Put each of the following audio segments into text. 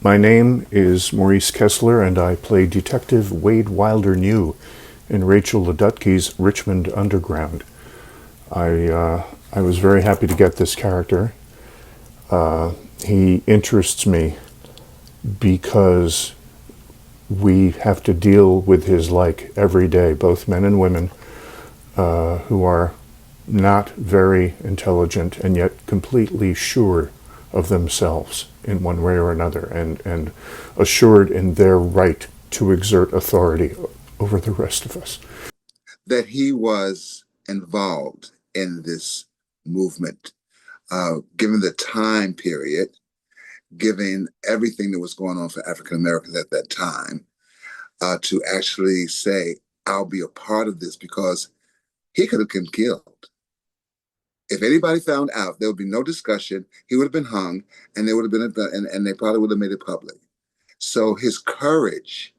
My name is Maurice Kessler, and I play Detective Wade Wilder New in Rachel Ledutke's Richmond Underground. I was very happy to get this character. He interests me because we have to deal with his like every day, both men and women, who are not very intelligent and yet completely sure of themselves in one way or another, and assured in their right to exert authority over the rest of us. That he was involved in this movement, given the time period, given everything that was going on for African Americans at that time, to actually say, I'll be a part of this, because he could have been killed. If anybody found out, there would be no discussion. He would have been hung, and they would have been, and they probably would have made it public. So his courage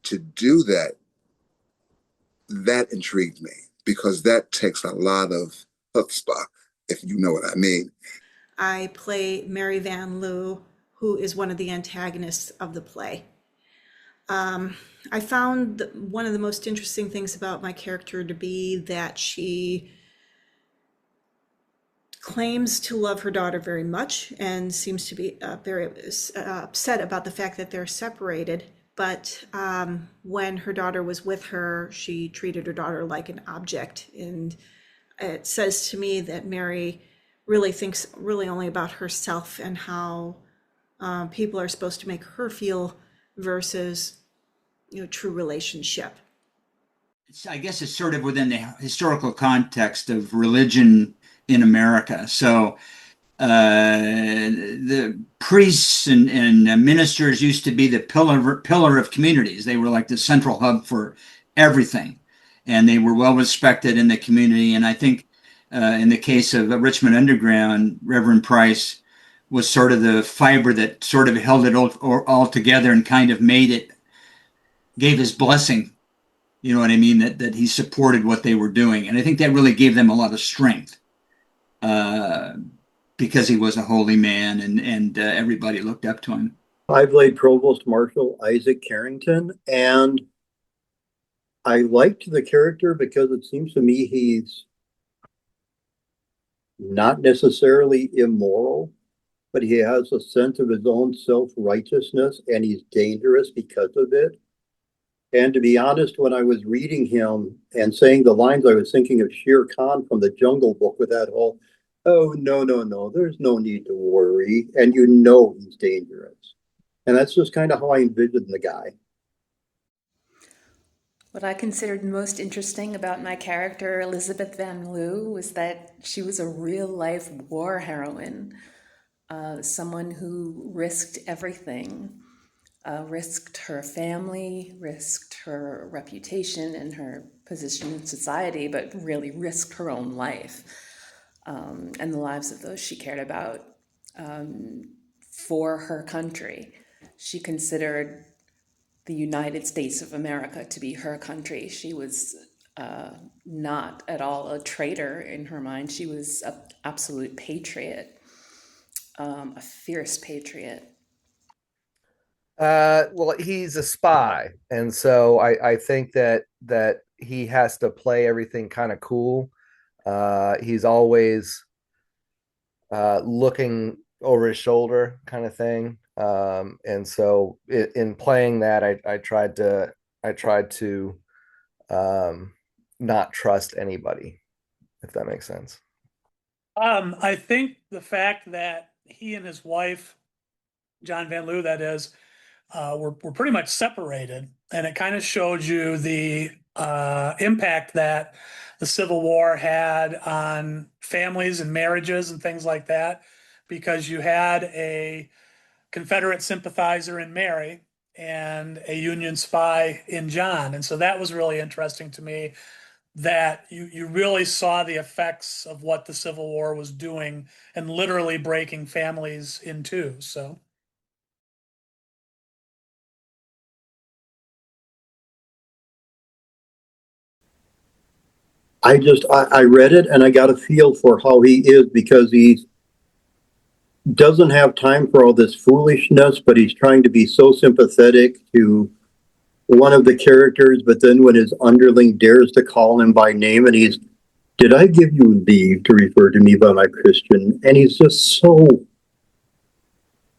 to do that, that intrigued me, because that takes a lot of chutzpah, if you know what I mean. I play Mary Van Loo, who is one of the antagonists of the play. I found one of the most interesting things about my character to be that she claims to love her daughter very much and seems to be very upset about the fact that they're separated. But when her daughter was with her, she treated her daughter like an object. And it says to me that Mary really thinks really only about herself and how people are supposed to make her feel versus, true relationship. I guess it's sort of within the historical context of religion in America. So the priests and ministers used to be the pillar of communities. They were like the central hub for everything, and they were well respected in the community. And I think in the case of Richmond Underground, Reverend Price was sort of the fiber that sort of held it all together and kind of gave his blessing. You know what I mean? That he supported what they were doing, and I think that really gave them a lot of strength. Because he was a holy man, and everybody looked up to him. I played Provost Marshal Isaac Carrington, and I liked the character because it seems to me he's not necessarily immoral, but he has a sense of his own self-righteousness, and he's dangerous because of it. And to be honest, when I was reading him and saying the lines, I was thinking of Shere Khan from the Jungle Book with that whole, oh, no, there's no need to worry. And he's dangerous. And that's just kind of how I envisioned the guy. What I considered most interesting about my character, Elizabeth Van Loo, was that she was a real-life war heroine, someone who risked everything, risked her family, risked her reputation and her position in society, but really risked her own life. And the lives of those she cared about for her country. She considered the United States of America to be her country. She was not at all a traitor in her mind. She was an absolute patriot, a fierce patriot. Well, he's a spy, and so I think that he has to play everything kind of cool. He's always looking over his shoulder, kind of thing. And so in playing that, I tried to not trust anybody, if that makes sense. I think the fact that he and his wife, John Van Loo, that is, were pretty much separated, and it kind of showed you the impact that the Civil War had on families and marriages and things like that, because you had a Confederate sympathizer in Mary and a Union spy in John. And so that was really interesting to me, that you really saw the effects of what the Civil War was doing and literally breaking families in two. So. I read it and I got a feel for how he is, because he's doesn't have time for all this foolishness, but he's trying to be so sympathetic to one of the characters, but then when his underling dares to call him by name and he's, did I give you leave to refer to me by my Christian? And he's just so,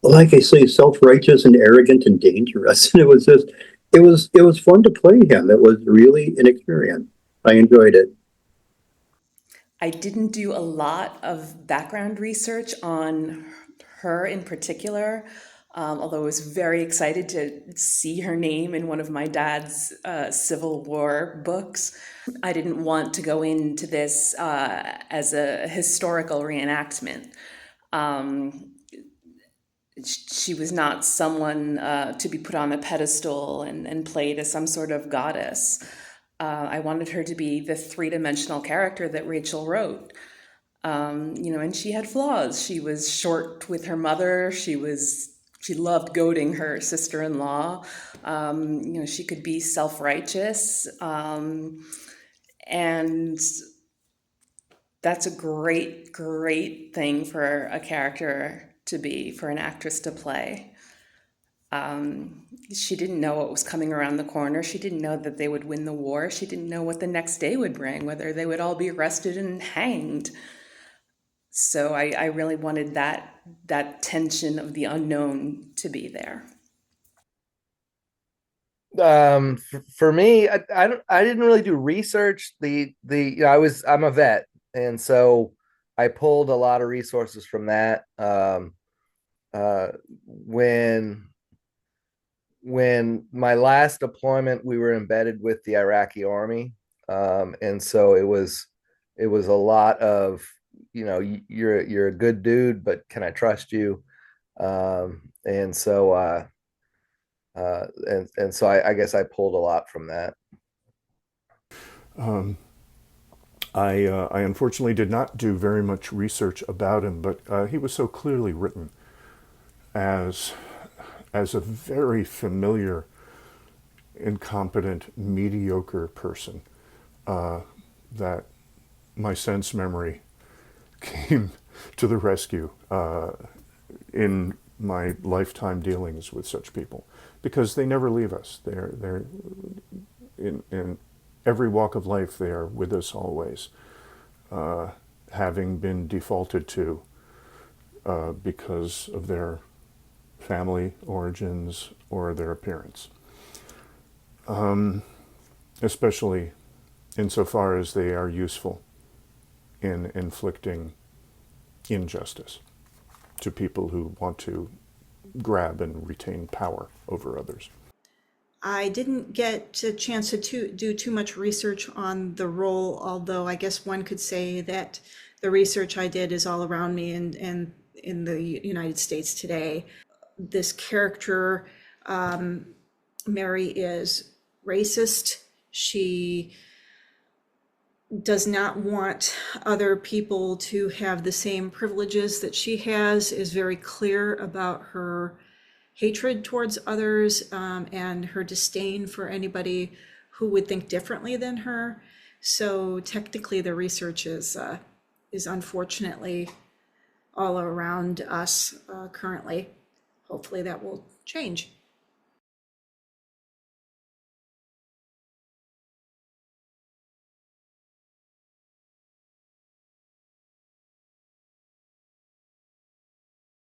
like I say, self-righteous and arrogant and dangerous. And it was just, it was fun to play him. It was really an experience. I enjoyed it. I didn't do a lot of background research on her in particular, although I was very excited to see her name in one of my dad's Civil War books. I didn't want to go into this as a historical reenactment. She was not someone to be put on a pedestal and played as some sort of goddess. I wanted her to be the three-dimensional character that Rachel wrote. And she had flaws. She was short with her mother. She loved goading her sister-in-law. She could be self-righteous. And that's a great, great thing for a character to be, for an actress to play. She didn't know what was coming around the corner. She didn't know that they would win the war. She didn't know what the next day would bring, whether they would all be arrested and hanged. So I really wanted that tension of the unknown to be there. For me, I didn't really do research. I'm a vet, and so I pulled a lot of resources from that. When my last deployment, we were embedded with the Iraqi army, and so it was a lot of, you're a good dude, but can I trust you? And so I guess I pulled a lot from that. I unfortunately did not do very much research about him, but he was so clearly written as a very familiar, incompetent, mediocre person, that my sense memory came to the rescue in my lifetime dealings with such people, because they never leave us. They're in every walk of life. They are with us always, having been defaulted to because of their family origins or their appearance, especially insofar as they are useful in inflicting injustice to people who want to grab and retain power over others. I didn't get a chance to do too much research on the role, although I guess one could say that the research I did is all around me and in the United States today. This character, Mary, is racist. She does not want other people to have the same privileges that she has, is very clear about her hatred towards others, and her disdain for anybody who would think differently than her. So technically the research is unfortunately all around us currently. Hopefully that will change.